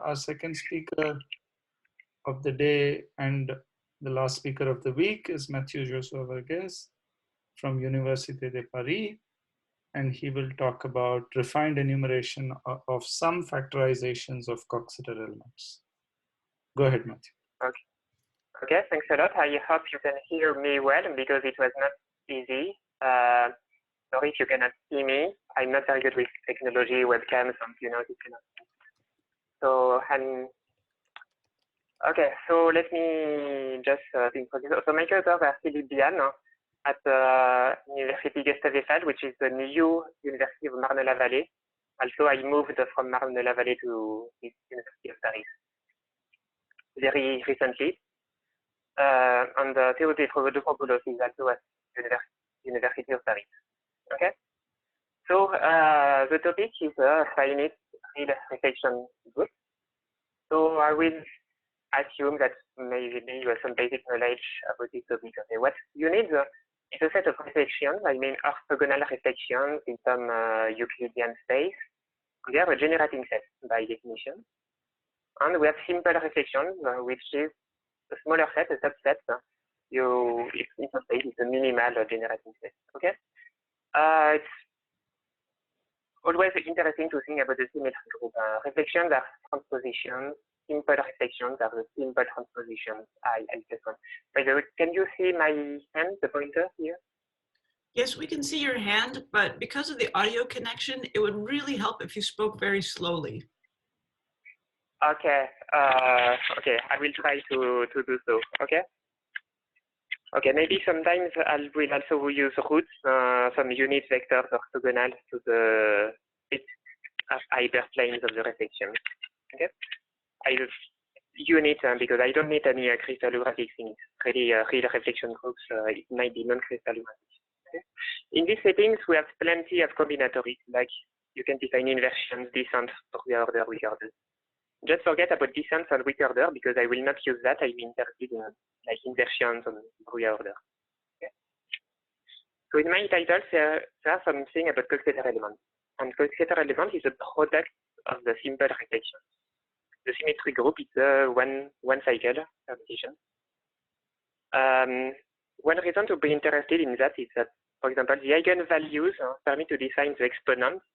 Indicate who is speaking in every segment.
Speaker 1: our second speaker of the day and the last speaker of the week is Mathieu Joshua Verghese from Université de Paris, and he will talk about refined enumeration of some factorizations of Coxeter elements. Go ahead, Mathieu.
Speaker 2: Okay. Okay, thanks a lot. I hope you can hear me well because it was not easy. Sorry if you cannot see me. I'm not very good with technology, webcams, and this kind of thing. So, okay, so let me just introduce. So my co-authors are Philippe Bihan at Université Gustave Eiffel, which is the new University of Marne-la-Vallée. Also, I moved from Marne-la-Vallée to the University of Paris very recently. And Théodore Provodopoulos is also at University of Paris. Okay, so the topic is a finite real reflection group. So I will assume that maybe you have some basic knowledge about this topic. Okay, what you need is a set of reflections, I mean orthogonal reflections in some Euclidean space. They are a generating set by definition. And we have simple reflections, which is a smaller set, a subset. Its interface is a minimal generating set. Okay. It's always interesting to think about the symmetry group. Reflections are transpositions. Simple reflections are the simple transpositions. I just want. By the way, can you see my hand, the pointer here?
Speaker 3: Yes, we can see your hand, but because of the audio connection, it would really help if you spoke very slowly.
Speaker 2: Okay. Okay, I will try to do so. Okay. Okay, maybe sometimes I will also use roots, some unit vectors orthogonal to the hyperplanes of the reflection. Okay, I use unit because I don't need any crystallographic things. Really, real reflection groups, it might be non-crystallographic. Okay? In these settings, we have plenty of combinatories, like you can define inversions, descent, reorder, reorder. Just forget about descent and reorder because I will not use that. I'm interested in like inversions and reorder. Okay. So in my titles, there are something about Coxeter elements. And Coxeter element is a product of the simple reflections. The symmetry group is one cycle permutation. One reason to be interested in that is that, for example, the eigenvalues permit to define the exponents,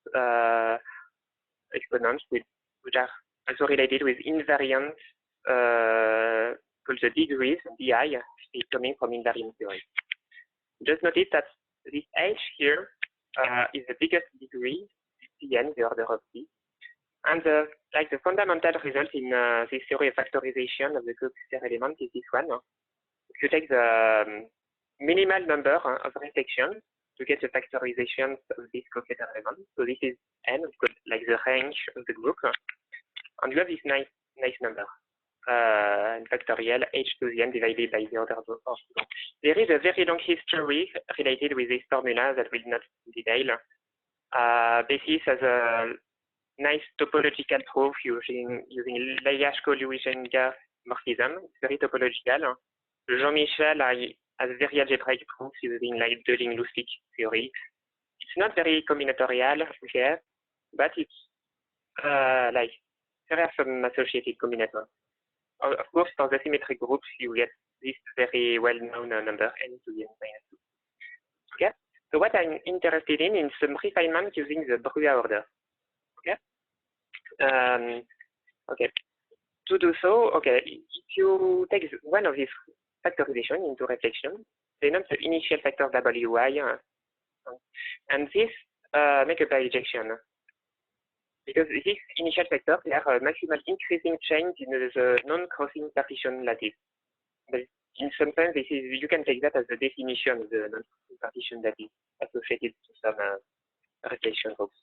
Speaker 2: which are also related with invariants called the degrees, di, is coming from invariant theory. Just notice that this h here is the biggest degree, Cn, the order of p. And like the fundamental result in this theory of factorization of the Coxeter element is this one. If you take the minimal number of reflections to get the factorization of this Coxeter element, so this is n, like the range of the group. And you have this nice number, factorial h to the n divided by the order of the. There is a very long history related with this formula that will not detail. Basis as a nice topological proof using Lyashko-Lewis-Jenger morphism. It's very topological. Jean-Michel has very algebraic proofs using like Deligne-Lussig theory. It's not very combinatorial, okay, but it's like there are some associated combinators. Of course, for the symmetric groups, you get this very well-known number n to the n-2. Okay. So what I'm interested in is some refinement using the Brugha order. Okay. Okay. To do so, okay, if you take one of these factorization into reflection, denote the initial factor wi, and this make a bijection. Because this initial factor, they are maximal increasing chains in the non-crossing partition lattice. But in some sense, this is, you can take that as the definition of the non-crossing partition lattice associated to some reflection groups.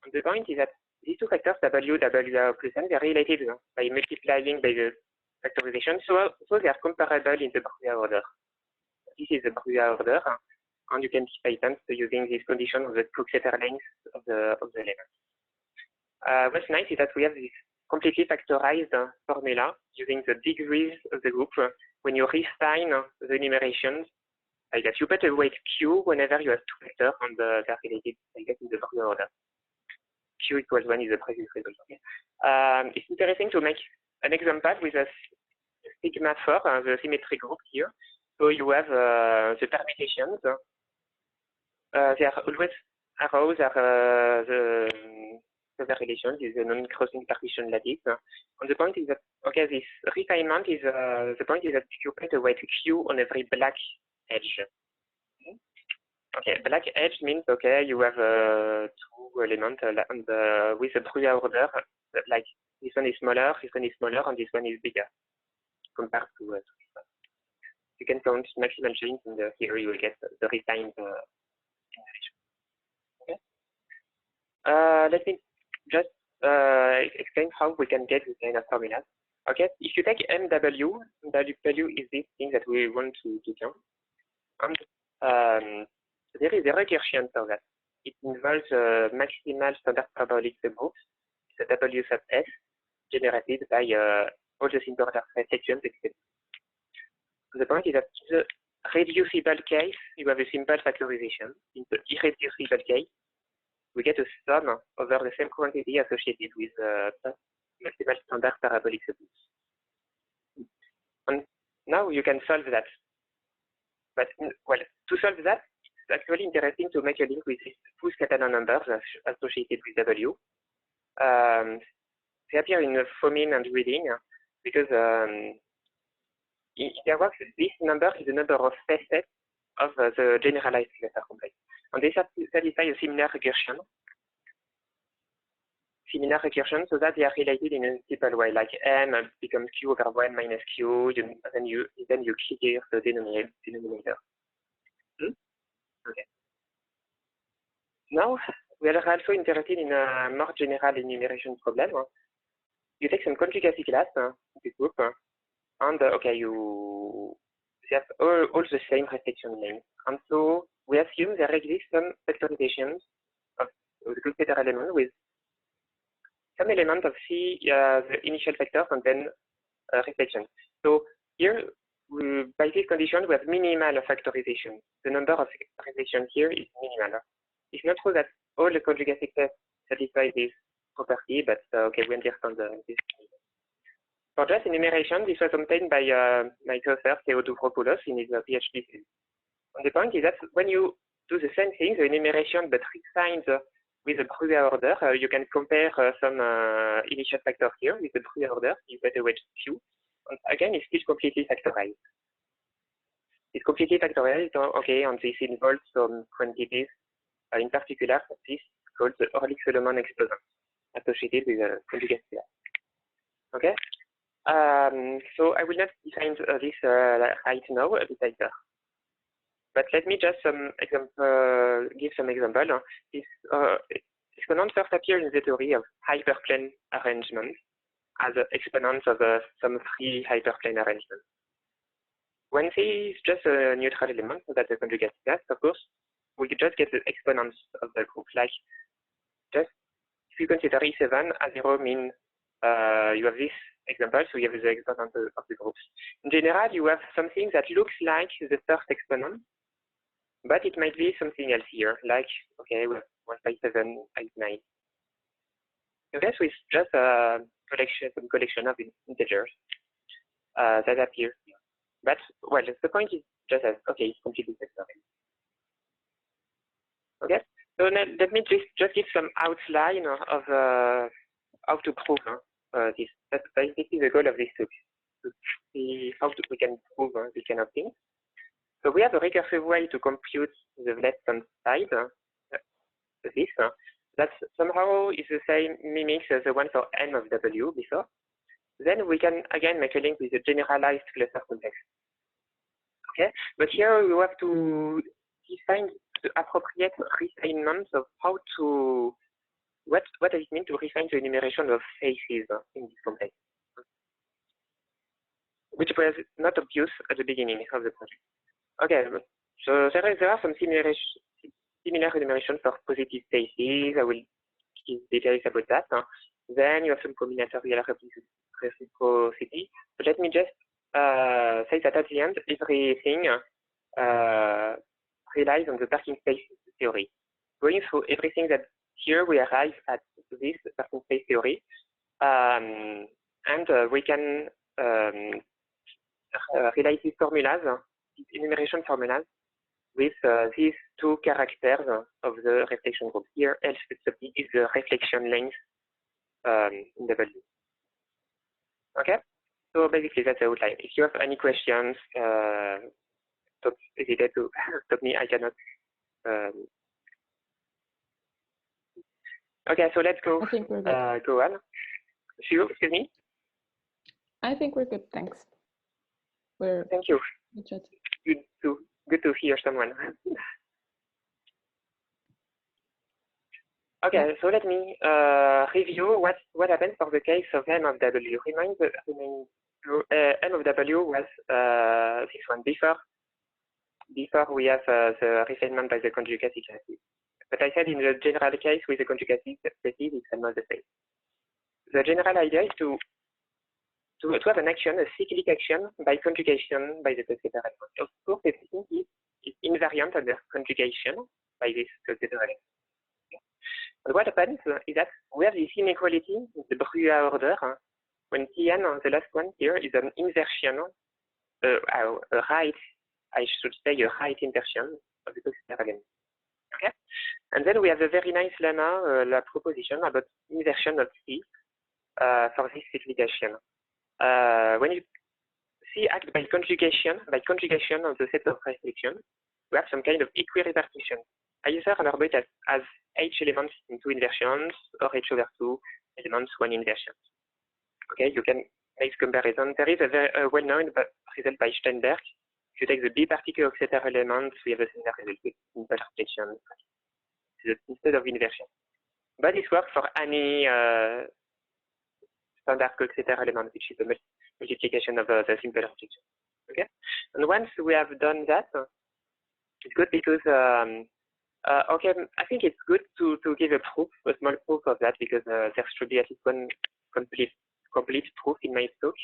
Speaker 2: And the point is that these two factors, W plus n, they are related by multiplying by the factorization, so they are comparable in the Brugha order. This is the Brugha order, and you can see patents using this condition of the Coxeter length of the element. What's nice is that we have this completely factorized formula using the degrees of the group. When you refine the enumerations, like that, you put a weight Q whenever you have two vectors and they are related, I guess, in the Brugha order. Q equals 1 is the previous result. Okay. It's interesting to make an example with a sigma for the symmetry group here. So you have the permutations. They are always arrows are the relations is a non-crossing partition lattice. And the point is that, okay, this refinement is, the point is that you put a weight Q on every black edge. Okay, black edge means, okay, you have 2 elements and with a Brugger order, like this one is smaller, and this one is bigger compared to this one. You can count maximal chains, and here you will get the refined information. Okay. Let me just explain how we can get this kind of formula. Okay, if you take MW, W is this thing that we want to count. And there is a recursion for that. It involves a maximal standard parabolic subgroups, the W sub S, generated by all the simple order sections, etc. The point is that in the reducible case, you have a simple factorization. In the irreducible case, we get a sum over the same quantity associated with maximal standard parabolic subgroups. And now you can solve that. But, well, to solve that, it's actually interesting to make a link with these 2 Catalan numbers associated with W. They appear in Fomin and reading because in their works, this number is the number of facets of the generalized cluster complex. And they satisfy a similar recursion. So that they are related in a simple way, like M becomes Q over 1 minus Q, then you clear the denominator. Okay. Now, we are also interested in a more general enumeration problem. You take some conjugacy class, this group, and okay, you have all the same restriction names. And so we assume there exists some factorizations of the Closed-Peter element with some element of C, the initial factors, and then reflection. So here, by this condition, we have minimal factorization. The number of factorizations here is minimal. It's not true that all the conjugacy tests satisfy this property, but okay, we understand this. For just enumeration, this was obtained by my author, Theodoropoulos, in his PhD thesis. And the point is that when you do the same thing, the enumeration, but refined with the Brugger order, you can compare some initial factor here with the Brugger order, you get a weight Q. And again, it's still completely factorized. It's completely factorized, okay, and this involves some quantities. In particular, this is called the Orlik-Solomon exponent associated with a conjugate class. Okay? So I will not define this right now, a bit later. But let me just give some example. This exponent first appears in the theory of hyperplane arrangement as exponents of some free hyperplane arrangement. When C is just a neutral element, so that's a conjugate class, of course, we could just get the exponents of the group. Like, just if you consider E7, A0 means you have this example, so you have the exponent of the groups. In general, you have something that looks like the first exponent, but it might be something else here, like, okay, we have 1 by 7, 8, 9. Okay, so it's just a collection of integers that appear here. But, well, the point is just that, okay, it's completely factorized. Okay, so let me just give some outline of how to prove this. That's basically the goal of this talk, to see how we can prove this kind of thing. So we have a recursive way to compute the left-hand side, this, that somehow is the same mimics as the one for n of W before. Then we can again make a link with the generalized cluster complex. Okay, but here we have to define the appropriate refinement of how to, what does it mean to refine the enumeration of faces in this complex, which was not obvious at the beginning of the project. Okay, so there are some similar enumeration for positive faces. I will give details about that. Then you have some combinatorial reciprocity. But let me just say that at the end, everything relies on the parking space theory. Going through everything that here we arrive at this person space theory, and we can relate these formulas, these enumeration formulas, with these two characters of the reflection group. Here, L sub B is the reflection length in W. Okay, so basically that's the outline. If you have any questions, don't hesitate to stop me. I cannot. Okay, so let's go.
Speaker 4: I think we're good.
Speaker 2: Go on. Excuse me.
Speaker 4: I think we're good. Thanks.
Speaker 2: Thank you.
Speaker 4: Good.
Speaker 2: Good to hear someone. Okay, so let me review what happened for the case of M of W. M of W was this one before we have the refinement by the conjugacy classes. But I said in the general case with the conjugacy classes, it's not the same. The general idea is to have an action, a cyclic action by conjugation by the Coxeter element. Of course, everything is invariant under conjugation by this Coxeter element. And what happens is that we have this inequality, the Brugha order, when Tn, the last one here, is an inversion, a right, I should say a right inversion of the Coxeter element. Okay? And then we have a very nice lemma, la proposition about inversion of C for this cyclic action. When you see act by conjugation of the set of reflections, we have some kind of equirepartition. Either an orbit has H elements in two inversions or H over two elements, one inversion. Okay, you can make comparison. There is a well-known result by Steinberg. If you take the B particle Coxeter elements, we have a similar result with simple reflection instead of inversion. But it works for any standard Coxeter element, which is the multiplication of the simple reflection. Okay, and once we have done that, it's good because okay, I think it's good to give a proof, a small proof of that, because there should be at least one complete proof in my talk.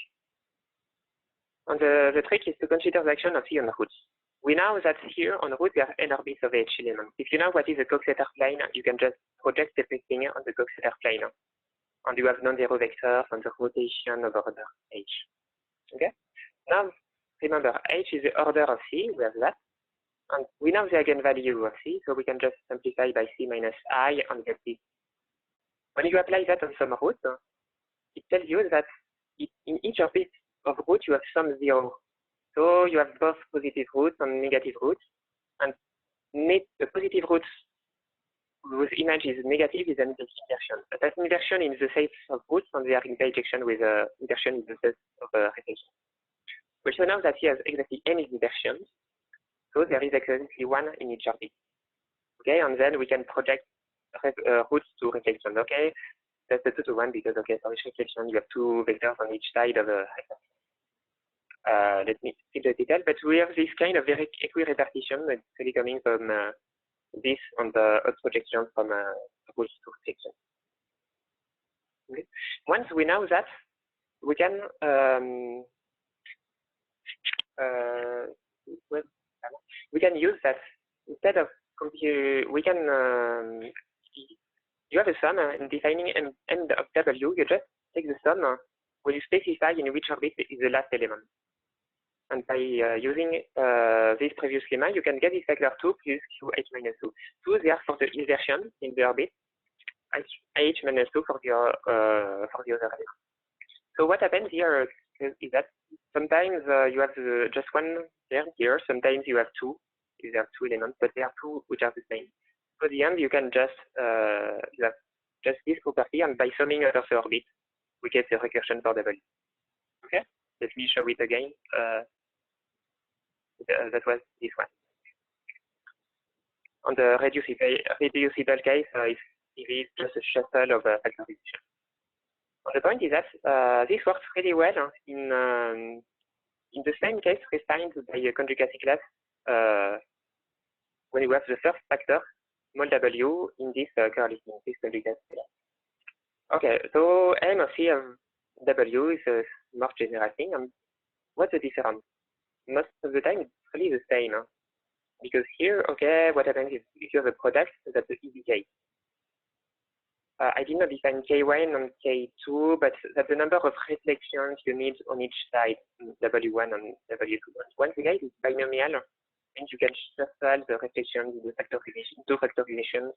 Speaker 2: And the trick is to consider the action of C on roots. We know that here on root there are n orbits of H elements. If you know what is a Coxeter plane, you can just project everything on the Coxeter plane. And you have non-zero vectors on the rotation of order H. Okay? Now, remember, H is the order of C, we have that. And we know the eigenvalue of C, so we can just simplify by C minus I and get this. When you apply that on some root, it tells you that in each orbit of root, you have some zero. So you have both positive roots and negative roots. And the positive roots whose image is negative is an inversion. But that inversion in the set of roots, and they are in bijection with inversion in the set of reflection. We show now that he has exactly n inversions. So there is exactly one in each orbit. Okay, and then we can project roots to reflection. Okay, that's the 2 to 1 because, okay, for each reflection, you have two vectors on each side of the reflection. Let me skip the detail, but we have this kind of very equirepartition that's really coming from this on the projection from roots to reflection. Okay. Once we know that, we can use that instead of we can you have a sum in defining n of W. You just take the sum when you specify in which orbit is the last element. And by using this previous schema, you can get this factor 2 plus QH minus 2. 2 there for the inversion in the orbit, H minus 2 for the other element. So what happens here is that sometimes you have just one term here, sometimes you have two. There are two elements, but there are two which are the same. For the end, you can just you have just this property, and by summing out of the orbit, we get the recursion for W. Okay, let me show it again. That was this one. On the reducible case, it is just a shuffle of factorization. And the point is that this works really well in the same case refined by a conjugacy class when you have the first factor, small w, in this curly in this conjugacy class. Okay, so M of C of W is a more general thing. And what's the difference? Most of the time, it's really the same. Because here, okay, what happens is if you have a product, that's the easy case. I did not define K1 and K2, but that's the number of reflections you need on each side, W1 and W2. Once again, it's binomial, and you can shuffle the reflections into factorization, two factorizations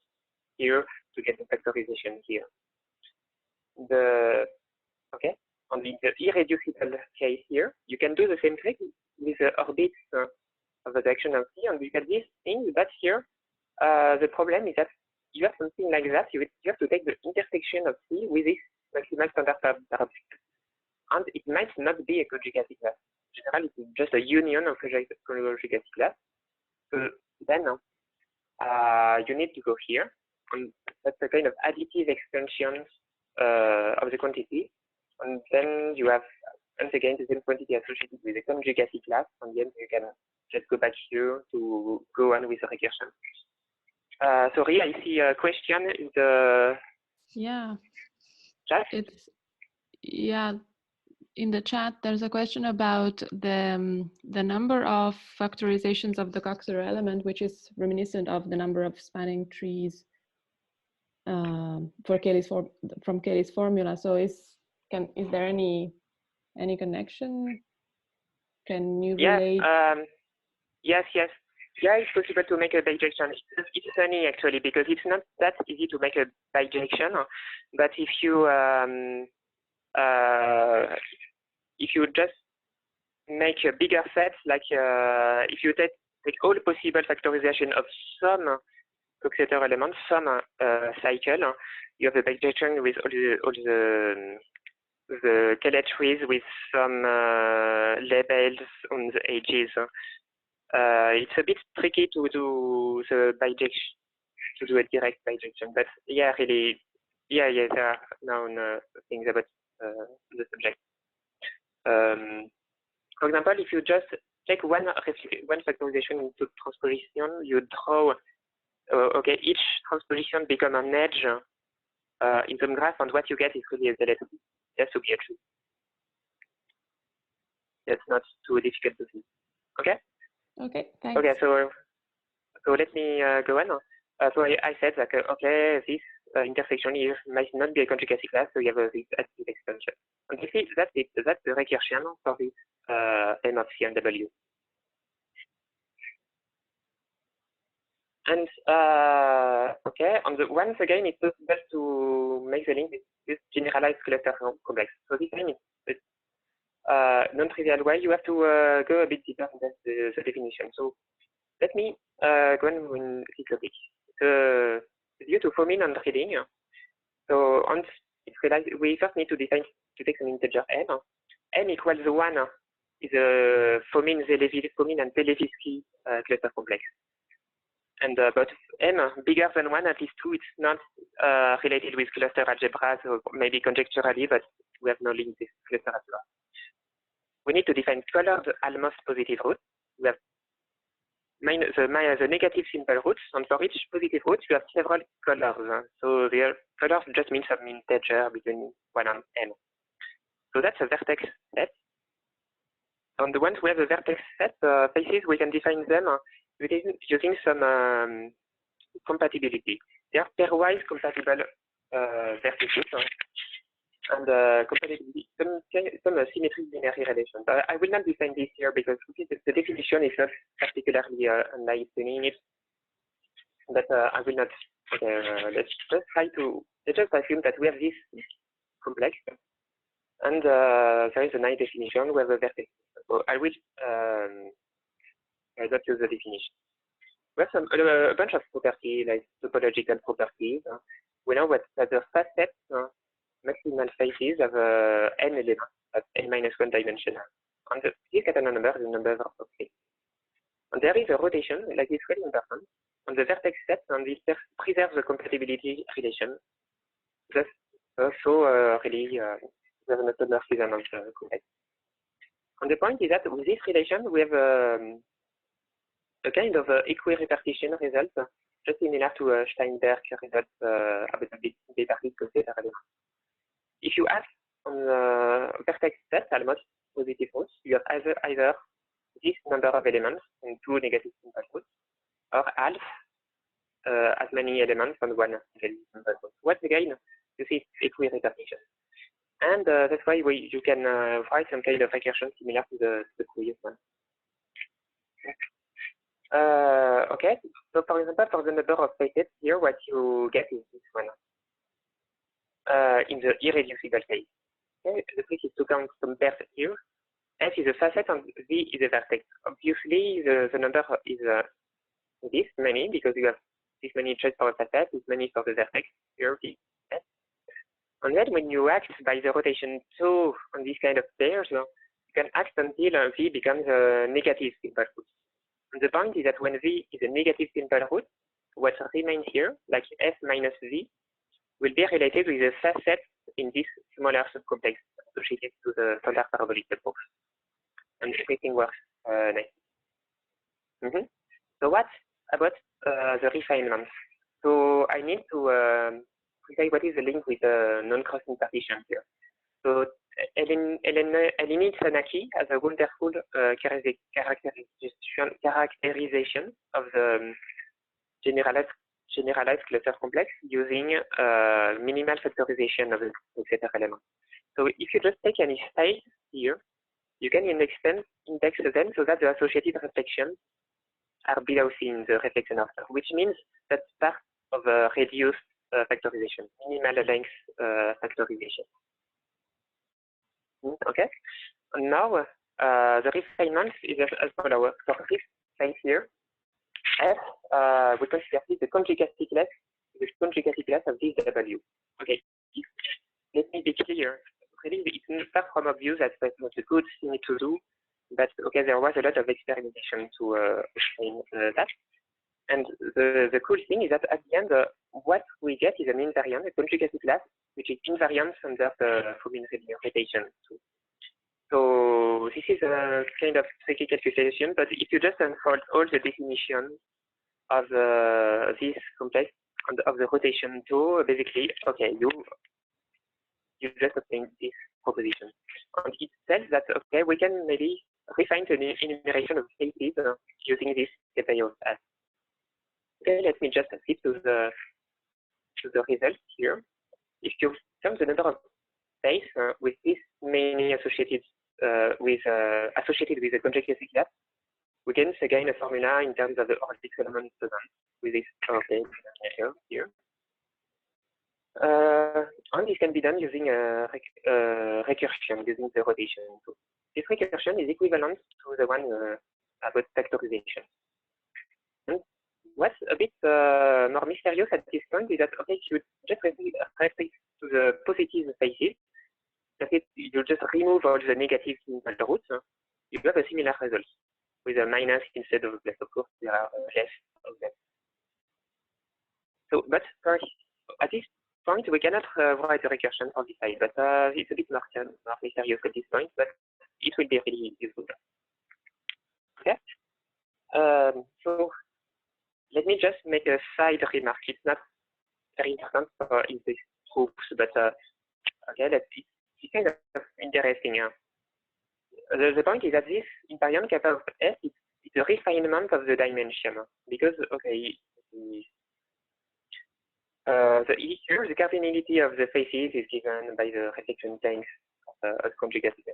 Speaker 2: here to get the factorization here. Okay, on the irreducible case here, you can do the same trick with the orbits of the direction of C, and you get this thing, but here, the problem is that you have something like that. You have to take the intersection of C with this maximal standard paradox. And it might not be a conjugacy class. In general, it's just a union of conjugacy class. So then you need to go here. And that's a kind of additive extension of the quantity. And then you have, once again, the same quantity associated with the conjugacy class. And then you can just go back here to go on with the recursion. Sorry, I see a question in the chat.
Speaker 4: In the chat, there's a question about the number of factorizations of the Cox-Zero element, which is reminiscent of the number of spanning trees for from Cayley's formula. So is there any connection? Can you relate?
Speaker 2: Yes. Yeah, it's possible to make a bijection. It's funny actually because it's not that easy to make a bijection. But if you just make a bigger set, like if you take all possible factorization of some Coxeter elements, some cycle, you have a bijection with all the Cayley trees with some labels on the edges. It's a bit tricky to do the bijection, to do a direct bijection, but yeah, really, yeah, there are known things about the subject. For example, if you just take one factorization into transposition, you draw, okay, each transposition become an edge in some graph, and what you get is really a ZLS. It has to be a tree. That's not too difficult to see. Okay.
Speaker 4: Okay, thanks.
Speaker 2: Okay, so let me go on. So I said that, okay, this intersection here might not be a conjugacy class, so you have this additive extension. And you see, that's it. That's the recursion for this M of C and W. And okay, once again, it's possible to make the link with this generalized cluster complex. So this time it's non-trivial way. You have to go a bit deeper than the definition. So let me go on with this topic. Due to Fomin and reading, so we first need to take an integer n. N equals 1 is a Fomin and Zalewski cluster complex. And but m bigger than 1, at least 2, it's not related with cluster algebra, so maybe conjecturally, but we have no link with cluster algebra. We need to define colored almost positive roots. We have the negative simple roots, and for each positive root, you have several colors. So the colors just means some integer between 1 and n. So that's a vertex set. And once we have a vertex set faces, we can define them using some compatibility. They are pairwise compatible vertices. And compatibility, some symmetric binary relations. I will not define this here because the definition is not particularly nice in it. But I will not. Let's just assume that we have this complex, and there is a nice definition. We have a vertex. So I will not use the definition. We have a bunch of properties like topological properties. We know that the facets maximal faces have n elements at n-1 dimension. And this Catalan number is a number of faces. And there is a rotation, like this really important, on the vertex set, and this preserves the compatibility relation. Just also really we have an automorphism of the complex. And the point is that with this relation, we have a kind of equirepartition result, just similar to Steinberg result about the beta element. If you add on the vertex set almost positive roots, you have either this number of elements and 2 negative simple roots, or half as many elements and 1 negative simple root. Once again, You see, it's with repetition. And that's why you can write some kind of recursion similar to the previous one. Okay, so for example, for the number of faces here, what you get is this one in the irreducible case. Okay, the trick is to compare here. S is a facet and V is a vertex. Obviously, the number is this many because you have this many traits for a facet, this many for the vertex here, V. S. And then when you act by the rotation 2 on this kind of pairs, you can act until V becomes a negative simple root. And the point is that when V is a negative simple root, what remains here, like S minus V, will be related with the facet in this smaller subcomplex associated to the standard parabolic subgroup. And everything works nicely. So what about the refinement? So I need to say what is the link with the non-crossing partition here. So Eleni Sanaki has a wonderful characterization of the generalized cluster complex using minimal factorization of the etc. element. So if you just take any space here, you can index them so that the associated reflections are below C in the reflection order, which means that's part of a reduced factorization, minimal length factorization. Okay, and now the refinement is as follows. For this space here, F, we consider this the conjugacy class of this W. Okay, let me be clear. Really, it's far from obvious that that was a good thing to do, but okay, there was a lot of experimentation to explain that. And the cool thing is that at the end, what we get is an invariant, a conjugacy class, which is invariant under the Fomin rotation too. So this is a kind of tricky calculation, but if you just unfold all the definitions of this complex and of the rotation too, basically, okay, you just obtain this proposition. And it says that, okay, we can maybe refine the enumeration of spaces using this KPO as. Okay, let me just flip to the results here. If you count the number of spaces with this many associated with a conjugacy class, we can again a formula in terms of the orthogonal element present with this here. And this can be done using a recursion, using the rotation tool. This recursion is equivalent to the one about factorization. And what's a bit more mysterious at this point is that, okay, you just restrict to the positive spaces, that is, you just remove all the negative simple roots, you have a similar result with a minus instead of less. Of course, there are less of them. So, but at this point, we cannot write a recursion for this side, but it's a bit more mysterious at this point, but it will be really useful. Okay. So let me just make a side remark. It's not very important in these proofs, but okay, it's kind of interesting. The point is that this invariant kappa of S is a refinement of the dimension because, okay, here the cardinality of the faces is given by the reflection length of conjugacy.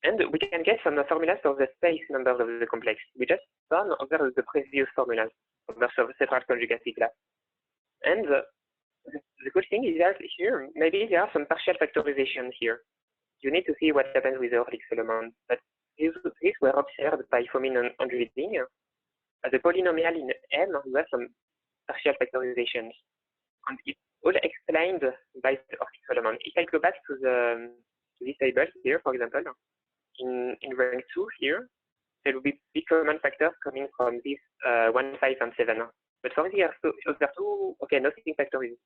Speaker 2: And we can get some formulas for the space numbers of the complex. We just found over the previous formulas over several conjugacy class. And the good thing is that here, maybe there are some partial factorization here. You need to see what happens with the Hurwitz element. But these were observed by Fomin and Reading. As a polynomial in M, you have some partial factorizations. And it's all explained by the Hurwitz element. If I go back to this table here, for example, in rank 2 here, there will be big common factors coming from this 1, 5, and 7. But for the other two, okay, nothing factorized.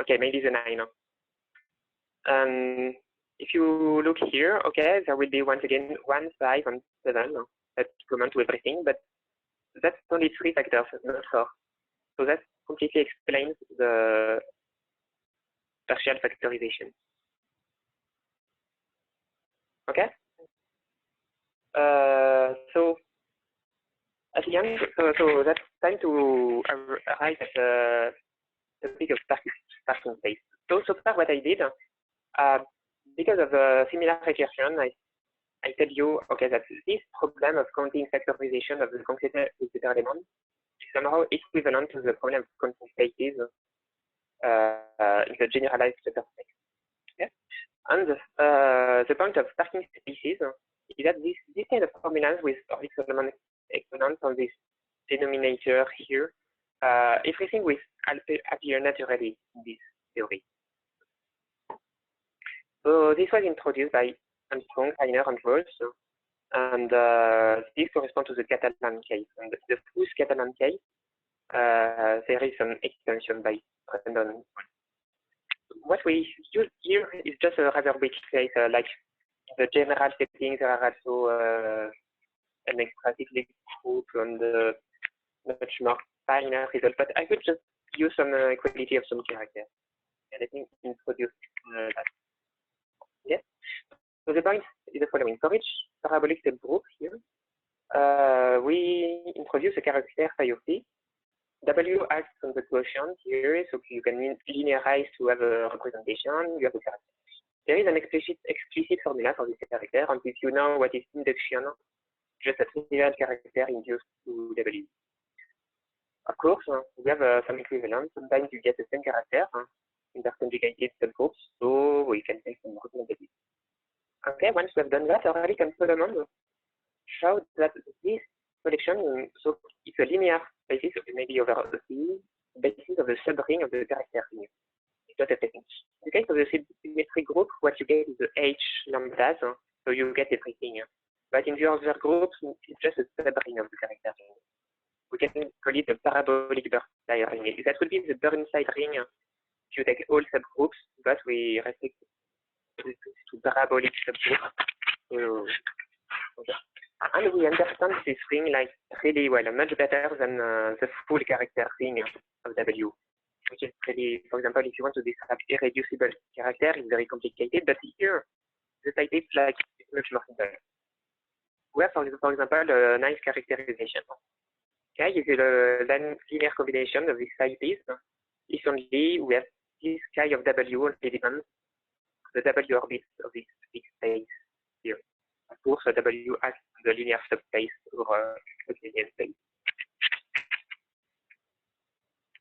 Speaker 2: Okay, maybe the 9. If you look here, okay, there will be once again 1, 5, and 7. That's common to everything, but that's only 3 factors, not 4. So that completely explains the partial factorization. Okay. So at the end, so that's time to arrive at topic of sparking space. So far what I did, because of similar regression, I tell you, okay, that this problem of counting factorization of the computer element is somehow equivalent to the problem of counting spaces in the generalized Flutter space. Okay? And the point of sparking spaces is that this kind of formulas with Hurwitz element exponents on this denominator here, everything will appear naturally in this theory. So this was introduced by Armstrong, Feiner, and Rawls, and this corresponds to the Catalan case. And the full Catalan case, there is some extension by Brandon. What we use here is just a rather weak case, like the general settings are also an extra cyclic group and much more finer result. But I could just use some equality of some characters. Let me introduce that. Yes. So the point is the following. For each parabolic subgroup here, we introduce a character phi of t. W acts on the quotient here, so you can linearize to have a representation. You have a character. There is an explicit formula for this character, and if you know what is induction, just a trivial character induced to W. Of course, we have some equivalent. Sometimes you get the same character in the conjugated subgroups, so we can take some representative. Okay, once we have done that, Aurélie and Solomon showed that this collection, so it's a linear basis, maybe over the basis of the subring of the character ring. It's not everything. In the case of the symmetric group, what you get is the H lambdas, so you get everything. But in the other groups, it's just a subring of the character ring. We can call it the parabolic Burnside ring. That would be the Burnside ring if you take all subgroups, but we restrict to parabolic subgroups. Okay. And we understand this ring like really well, much better than the full character ring of W, which is really, for example, if you want to describe irreducible character, it's very complicated, but here the type is like much more simple. We have, for example, a nice characterization. Okay, if you linear combination of these types, if only we have this chi of W elements, the W orbits of this big space here. Of course, the W acts on the linear subspace or Euclidean space.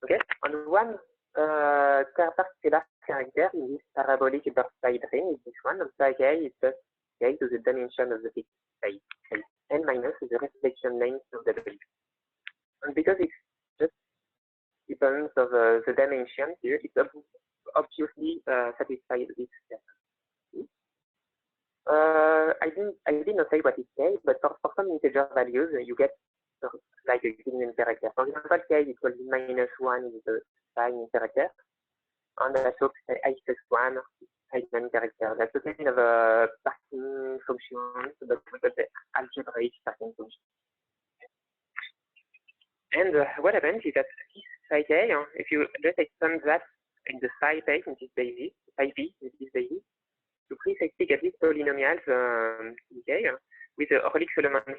Speaker 2: Okay, on one particular character in this parabolic Burnside ring is this one, and psi k is just k to the dimension of the fixed space. N minus is the reflection length of W. And because it just depends of the dimension here, it's obviously satisfied this step. I did not say what is k, but for some integer values, you get like a Euclidean character. For example, k equals -1 is the sign character, and also I plus 1 Heitman character. That's a kind of a parting function, but we call the algebraic parting function. And what happens is that this psi k, if you just extend that in the psi space in this basis, psi p in this basis, you precisely get these polynomials okay, with the Hurwitz-Solomon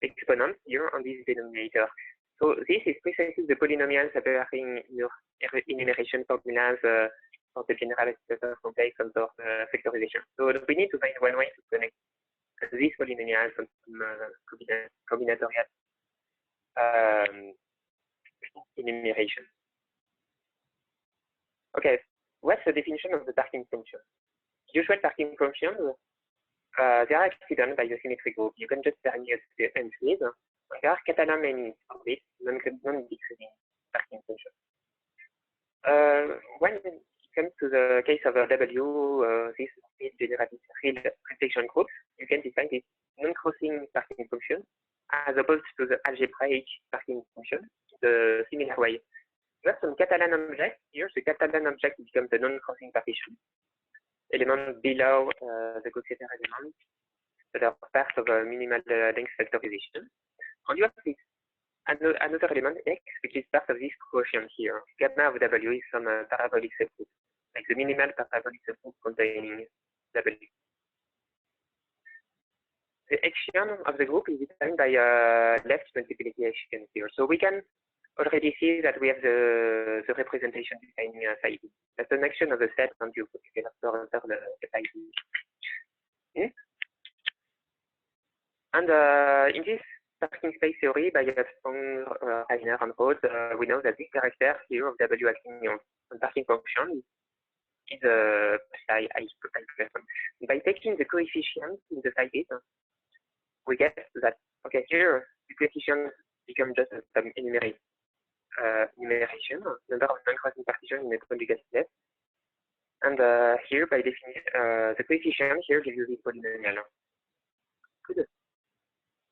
Speaker 2: exponent here on this denominator. So this is precisely the polynomials appearing in your enumeration formulas for the general complex and for factorization. So we need to find one way to connect these polynomials and some combinatorial enumeration. Okay, what's the definition of the parting function? Usual parting functions, they are accident by the symmetric group. You can just permute the entries. There are Catalan naming of this non-decreasing parting function. When it comes to the case of W, this generated real reflection groups, you can define this non-crossing parting function as opposed to the algebraic parting function in a similar way. You have some Catalan object here. The Catalan object becomes the non-crossing partition element below the Coxeter element that are part of a minimal length factorization. And you have this another element x, which is part of this quotient here. Gamma of W is some parabolic subgroup, like the minimal parabolic subgroup containing W. The action of the group is defined by left multiplication here. So we can already see that we have the representation defining phi p. That's an action of the set until you can further the phi p. And in this parking space theory by Stone, Reiner, and Rhodes, we know that this character here of W acting on parking function is psi I plus 1. By taking the coefficient in the phi bit, we get that, okay, here the coefficient become just some enumeration, number of non-crossing partitions in a conjugate set. And here, by definition, the coefficient here gives you this polynomial. Good.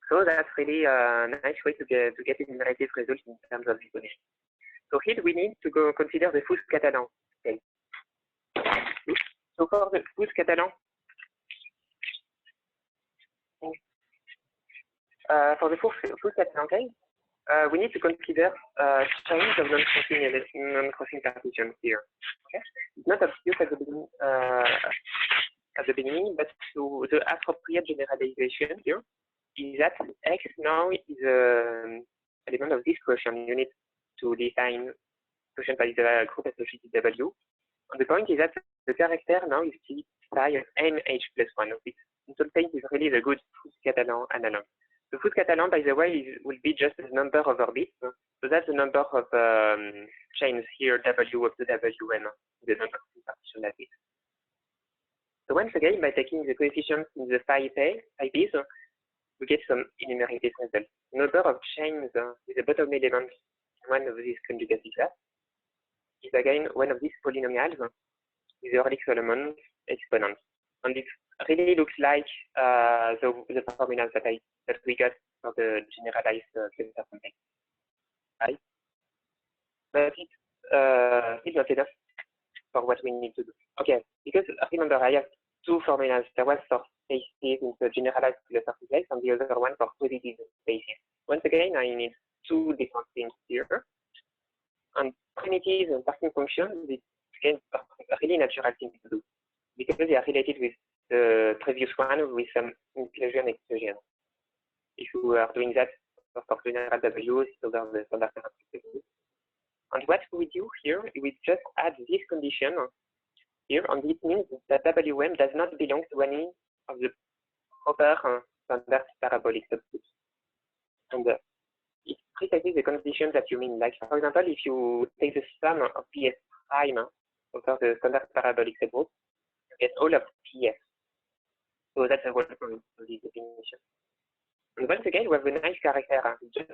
Speaker 2: So that's really a nice way to get enumerated results in terms of definition. So here we need to go consider the Fuchs-Catalan. Okay. So for the Fuchs-Catalan, okay, we need to consider chains of non-crossing partitions here. Okay, it's not obvious at the beginning, but so the appropriate generalization here is that X now is an element of this quotient. You need to define quotient by the group associated W. And the point is that the character now is psi of NH plus 1. In some sense, is really the good Fuchs-Catalan analog. The Fuchs-Catalan, by the way, will be just the number of orbits. So that's the number of chains here, W up to Wn, the number of partition lattice. So once again, by taking the coefficients in the phi p's, we get some enumerated results. Number of chains with the bottom element in one of these conjugacy class is again one of these polynomials with the Ehrlich-Solomon exponent. And it really looks like the formulas that we got for the generalized vector complex. Right? But it's not enough for what we need to do. Okay, because remember, I have two formulas. There was for spaces in the generalized vector complex and the other one for positive spaces. Once again, I need two different things here. And primitives and parking functions, it's again a really natural thing to do because they are related with the previous one with some inclusion exclusion. If you are doing that for general W, so there's the standard. And what we do here, we just add this condition here, and it means that WM does not belong to any of the proper standard parabolic subgroups. And it's precisely the condition that you mean. Like, for example, if you take the sum of PS prime over the standard parabolic subgroup, you get all of PS. So that's a whole point of this definition. And once again, we have a nice character, just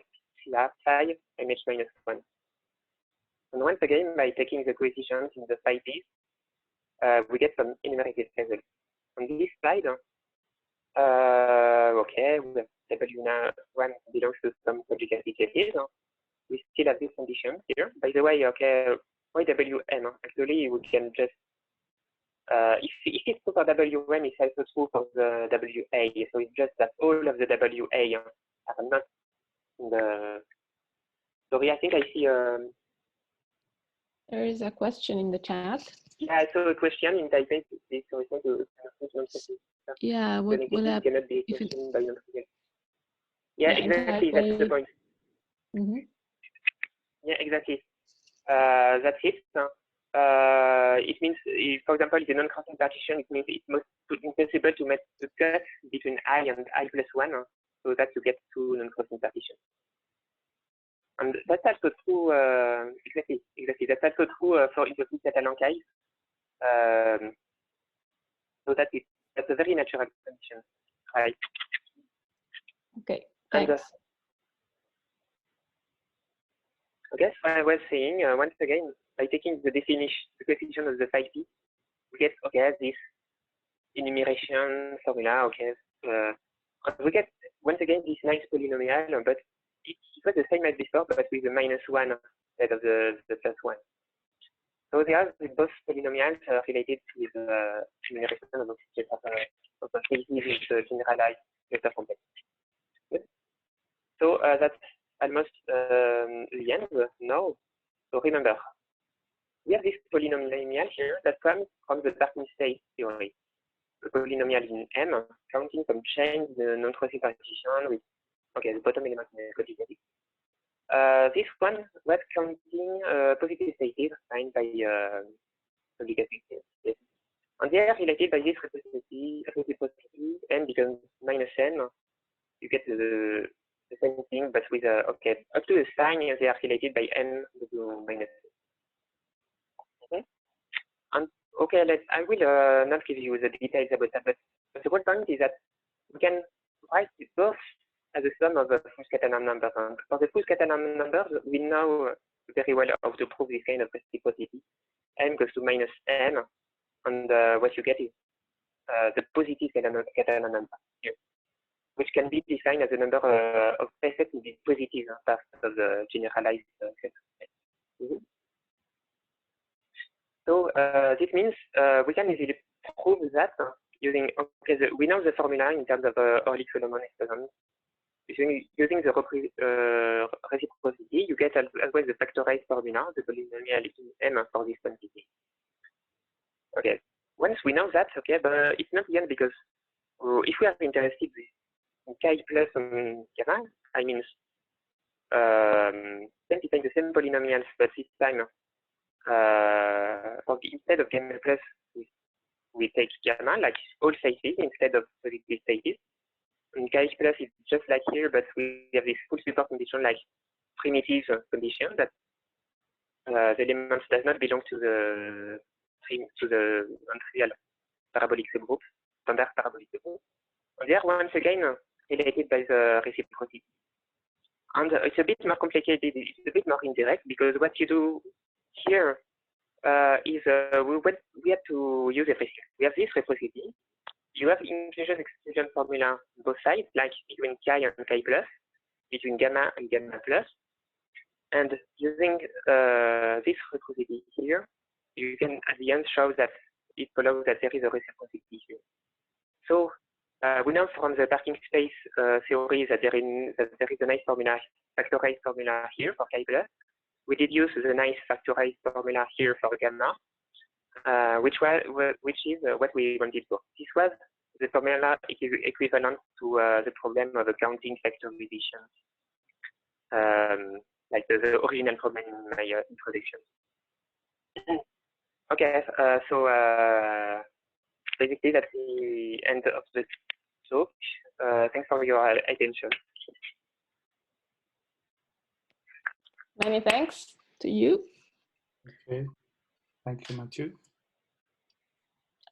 Speaker 2: phi MH minus 1. And once again, by taking the coefficients in the phi piece, we get some enumerated results. On this slide, okay, we have W1 belongs to some conjugacy cases. We still have this condition here. By the way, okay, why WM? Actually, we can just if it's true for WM, it's also true for the WA. So it's just that all of the WA are not in the. Sorry, I think I see.
Speaker 4: There is a question in the chat.
Speaker 2: Yeah, I saw a question in Taipei. So
Speaker 4: yeah, will
Speaker 2: cannot be a question by yeah, exactly. That's the point.
Speaker 4: Mm-hmm.
Speaker 2: Yeah, exactly. That's it. It means, for example, the non-crossing partition, it means it's impossible to make the cut between I and I plus 1, so that you get two non-crossing partitions. And that's also true, exactly. That's also true for the Fuchs-Catalan case. So that's a very natural condition, right?
Speaker 4: Okay, thanks.
Speaker 2: And, okay, so I was saying, once again, by taking the definition, the coefficient of the phi p, we get, okay, this enumeration formula, okay. We get, once again, this nice polynomial, but it was the same as before, but with the -1 instead of the +1. So they are both polynomials related with the enumeration of the spaces with the generalized vector complex. Good. So that's almost the end now. So remember, we have this polynomial here that comes from the parking space theory. The polynomial in M, counting some chains, the non-crossing partition with, okay, the bottom element in the conjugacy. this one was counting positive states signed by public affairs. Yes. And they are related by this reciprocity, n becomes minus n. You get the same thing, but with okay, up to the sign, they are related by n to minus n. Okay. And okay, I will not give you the details about that, but the whole point is that we can write it both as a sum of the Fuchs-Catalan numbers. And for the Fuchs-Catalan numbers, we know very well how to prove this kind of reciprocity. N goes to minus n, and what you get is the positive Catalan number here, which can be defined as a number of effects in the positive part of the generalized set. So this means we can easily prove that using, okay, we know the formula in terms of Ehrlich-Solomon experiment. Using the reciprocity, you get as well the factorized formula, the polynomial in M for this quantity. Okay, once we know that, okay, but it's not the end, because if we are interested in chi plus gamma, I mean, 20 times the same polynomials, but this time, instead of gamma plus, we take gamma, like all spaces, instead of positive spaces. In chi plus, it's just like here, but we have this full support condition, like primitive condition, that the elements does not belong to the non-trivial parabolic subgroup, standard parabolic subgroup. And they are once again related by the reciprocity. And it's a bit more complicated, it's a bit more indirect, because what you do here is we have to use everything. We have this reciprocity. You have inclusion-exclusion formula on both sides, like between chi and chi plus, between gamma and gamma plus. And using this reciprocity here, you can at the end show that it follows that there is a reciprocity here. So we know from the parking space theory that there is a nice formula, factorized formula here for chi plus. We did use the nice factorized formula here for gamma, which is what we wanted for. This was the formula equivalent to the problem of accounting factorization, like the original problem in my introduction. Okay, so basically that's the end of the talk. Thanks for your attention.
Speaker 4: Many thanks to you.
Speaker 1: Okay, thank you, Mathieu.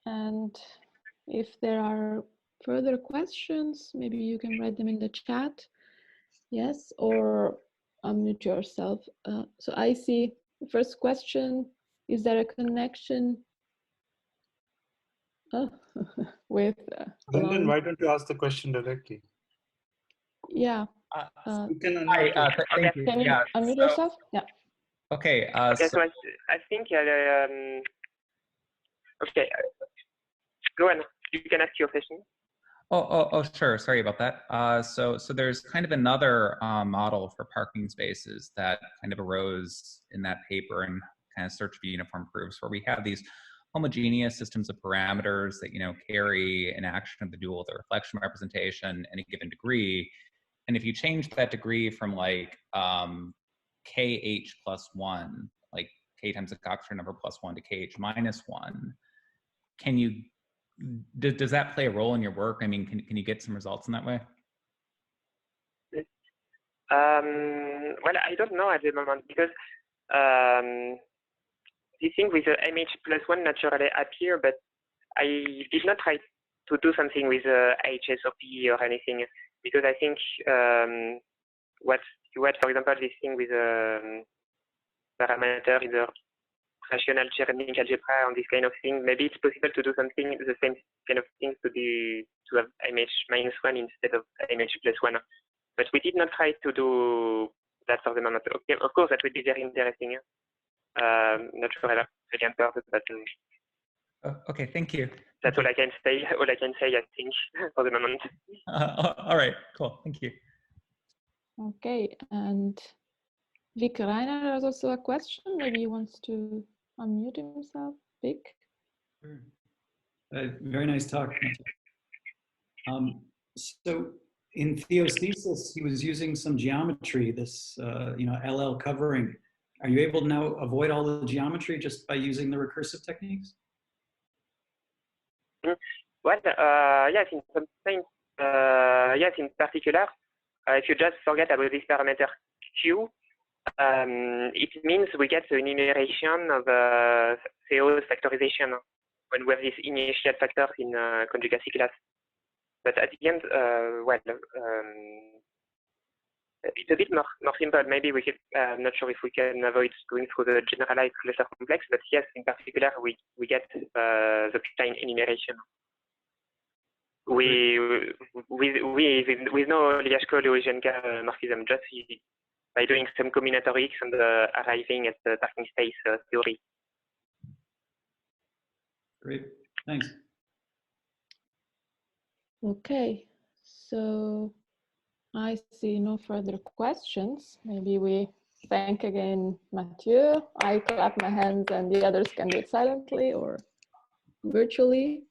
Speaker 4: And if there are further questions, maybe you can write them in the chat. Yes, or unmute yourself. So I see the first question. Is there a connection with
Speaker 1: Brendan, why don't you ask the question directly?
Speaker 4: Yeah.
Speaker 1: You can unmute
Speaker 5: thank you.
Speaker 4: Can you unmute yourself? Yeah.
Speaker 5: Okay.
Speaker 2: Okay, so I think okay, go on. You can ask your question.
Speaker 5: Oh, sure. Sorry about that. So there's kind of another model for parking spaces that kind of arose in that paper and kind of search for uniform proofs, where we have these homogeneous systems of parameters that carry an action of the dual with a reflection representation in a given degree. And if you change that degree from like kh plus 1, like k times the Coxeter number plus 1 to kh minus 1, can you? Does that play a role in your work? I mean, can you get some results in that way?
Speaker 2: Well, I don't know at the moment, because this thing with the MH plus 1 naturally appear, but I did not try to do something with HSOP or anything, because I think what you had, for example, this thing with parameter in the rational Cherenkov algebra on this kind of thing, maybe it's possible to do something, the same kind of things to have MH minus 1 instead of MH plus 1. But we did not try to do that for the moment. Okay, of course, that would be very interesting. Not sure I have the answer, but
Speaker 5: okay, thank you.
Speaker 2: That's all I can say. All I can say, I think, for the moment.
Speaker 5: All right, cool. Thank you.
Speaker 4: Okay, and Vic Reiner has also a question. Maybe he wants to unmute himself. Vic?
Speaker 6: Very nice talk. So in Theo's thesis, he was using some geometry, this LL covering. Are you able to now avoid all the geometry just by using the recursive techniques?
Speaker 2: Well, yes, in some sense, yes, in particular, if you just forget about this parameter Q, it means we get the enumeration of Theo's factorization when we have these initial factors in conjugacy class. But at the end, it's a bit more simple. Maybe we could, I'm not sure if we can avoid going through the generalized cluster complex, but yes, in particular, we get the plain enumeration. With no Liashko-Liojenka morphism, just by doing some combinatorics and arriving at the parking space theory.
Speaker 6: Great, thanks.
Speaker 4: Okay, so I see no further questions. Maybe we thank again Mathieu. I clap my hands and the others can do it silently or virtually.